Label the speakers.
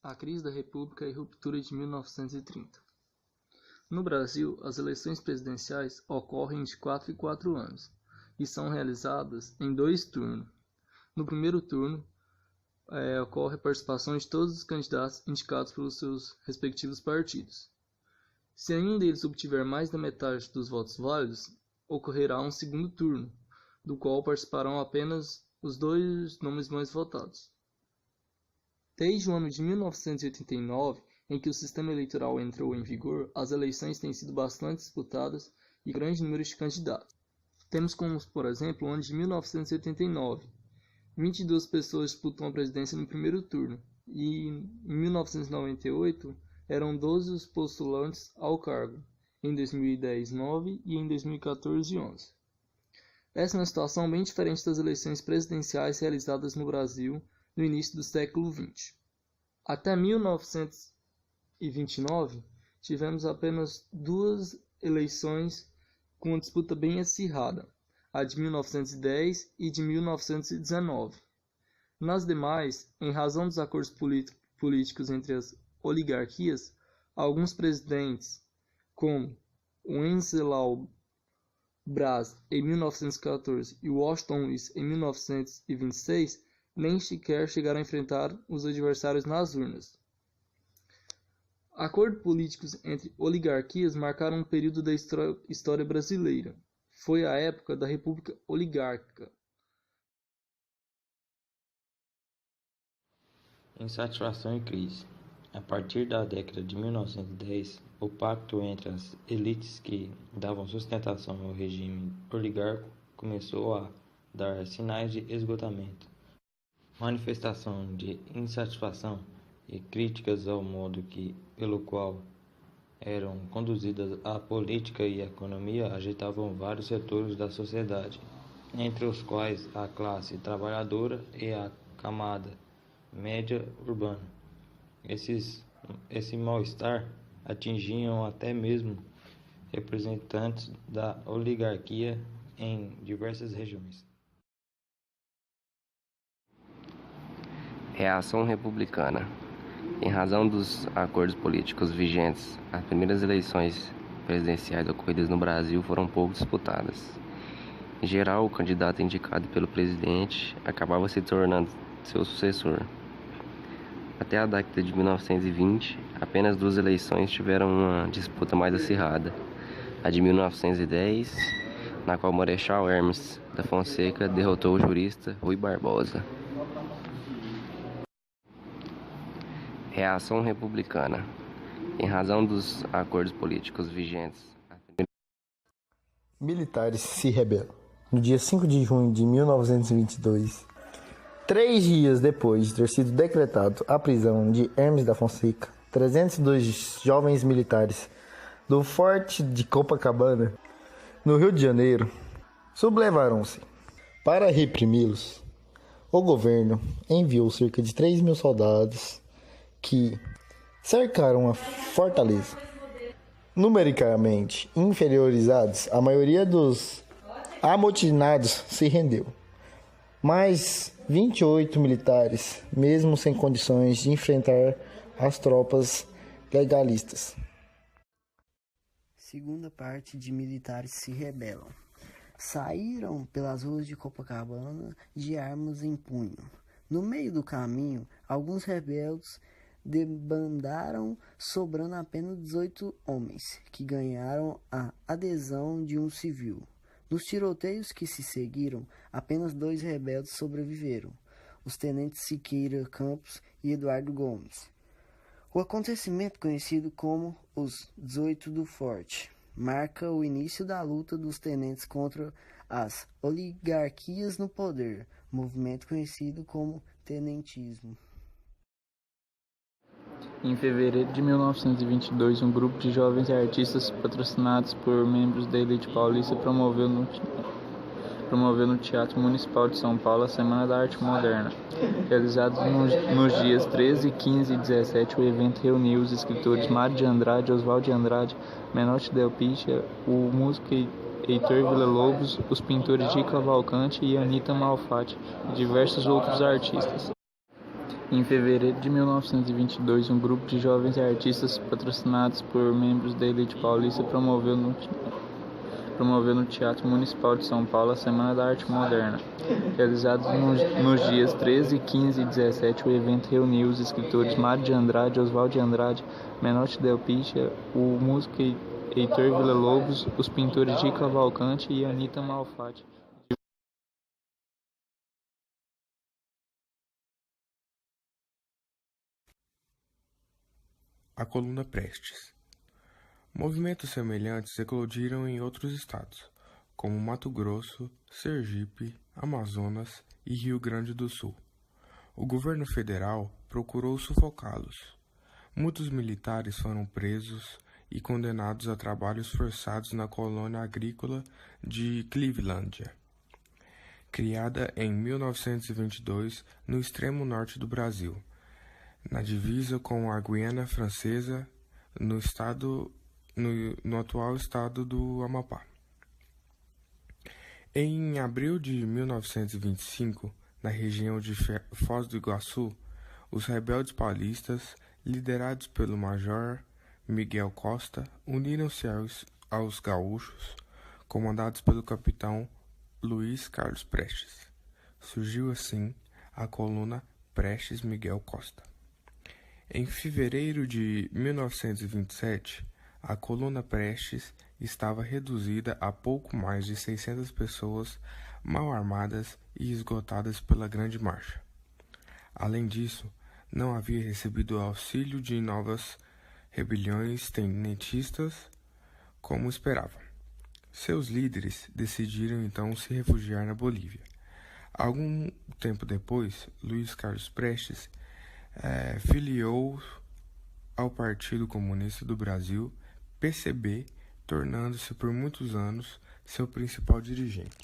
Speaker 1: A crise da República e ruptura de 1930. No Brasil, as eleições presidenciais ocorrem de 4 em 4 anos e são realizadas em 2 turnos. No primeiro turno, ocorre a participação de todos os candidatos indicados pelos seus respectivos partidos. Se nenhum deles obtiver mais da metade dos votos válidos, ocorrerá um segundo turno, do qual participarão apenas os 2 nomes mais votados. Desde o ano de 1989, em que o sistema eleitoral entrou em vigor, as eleições têm sido bastante disputadas e grande número de candidatos. Temos como, por exemplo, o ano de 1989. 22 pessoas disputam a presidência no primeiro turno, e em 1998 eram 12 os postulantes ao cargo, em 2010, 9 e em 2014, 11. Essa é uma situação bem diferente das eleições presidenciais realizadas no Brasil no início do século XX. Até 1929, tivemos apenas 2 eleições com uma disputa bem acirrada, a de 1910 e de 1919. Nas demais, em razão dos acordos políticos entre as oligarquias, alguns presidentes, como o Wenceslao Braz em 1914 e Washington Luiz em 1926, nem sequer chegaram a enfrentar os adversários nas urnas. Acordos políticos entre oligarquias marcaram um período da história brasileira. Foi a época da República Oligárquica.
Speaker 2: Insatisfação e crise. A partir da década de 1910, o pacto entre as elites que davam sustentação ao regime oligárquico começou a dar sinais de esgotamento. Manifestação de insatisfação e críticas ao modo pelo qual eram conduzidas a política e a economia agitavam vários setores da sociedade, entre os quais a classe trabalhadora e a camada média urbana. Esse mal-estar atingiam até mesmo representantes da oligarquia em diversas regiões.
Speaker 3: Reação republicana. Em razão dos acordos políticos vigentes, as primeiras eleições presidenciais ocorridas no Brasil foram pouco disputadas. Em geral, o candidato indicado pelo presidente acabava se tornando seu sucessor. Até a década de 1920, apenas 2 eleições tiveram uma disputa mais acirrada. A de 1910, na qual Marechal Hermes da Fonseca derrotou o jurista Rui Barbosa. Reação republicana. Em razão dos acordos políticos vigentes,
Speaker 4: militares se rebelam. No dia 5 de junho de 1922, 3 dias depois de ter sido decretado a prisão de Hermes da Fonseca, 302 jovens militares do Forte de Copacabana, no Rio de Janeiro, sublevaram-se. Para reprimi-los, o governo enviou cerca de 3.000 soldados que cercaram a fortaleza. Numericamente inferiorizados, a maioria dos amotinados se rendeu. Mas 28 militares, mesmo sem condições de enfrentar as tropas legalistas.
Speaker 5: Segunda parte de militares se rebelam. Saíram pelas ruas de Copacabana de armas em punho. No meio do caminho, alguns rebeldes debandaram, sobrando apenas 18 homens, que ganharam a adesão de um civil. Nos tiroteios que se seguiram, apenas 2 rebeldes sobreviveram, os tenentes Siqueira Campos e Eduardo Gomes. O acontecimento, conhecido como os 18 do Forte, marca o início da luta dos tenentes contra as oligarquias no poder, movimento conhecido como tenentismo.
Speaker 1: Em fevereiro de 1922, um grupo de jovens artistas patrocinados por membros da elite paulista promoveu no Teatro Municipal de São Paulo a Semana da Arte Moderna. Realizado nos dias 13, 15 e 17, o evento reuniu os escritores Mário de Andrade, Oswald de Andrade, Menotti Del Pitta, o músico Heitor Villa-Lobos, os pintores Di Cavalcanti e Anita Malfatti e diversos outros artistas.
Speaker 6: Em fevereiro de 1922, um grupo de jovens artistas patrocinados por membros da elite paulista promoveu no Teatro Municipal de São Paulo a Semana da Arte Moderna. Realizado nos dias 13, 15 e 17, o evento reuniu os escritores Mário de Andrade, Oswald de Andrade, Menotti Del Pitta, o músico Heitor Villa-Lobos, os pintores Di Cavalcanti e Anita Malfatti.
Speaker 7: A coluna Prestes. Movimentos semelhantes eclodiram em outros estados, como Mato Grosso, Sergipe, Amazonas e Rio Grande do Sul. O governo federal procurou sufocá-los. Muitos militares foram presos e condenados a trabalhos forçados na colônia agrícola de Clevelândia, criada em 1922 no extremo norte do Brasil, na divisa com a Guiana Francesa, no atual estado do Amapá. Em abril de 1925, na região de Foz do Iguaçu, os rebeldes paulistas, liderados pelo Major Miguel Costa, uniram-se aos gaúchos, comandados pelo capitão Luiz Carlos Prestes. Surgiu assim a coluna Prestes Miguel Costa. Em fevereiro de 1927, a coluna Prestes estava reduzida a pouco mais de 600 pessoas mal armadas e esgotadas pela Grande Marcha. Além disso, não havia recebido auxílio de novas rebeliões tenentistas como esperavam. Seus líderes decidiram então se refugiar na Bolívia. Algum tempo depois, Luiz Carlos Prestes filiou ao Partido Comunista do Brasil, PCB, tornando-se por muitos anos seu principal dirigente.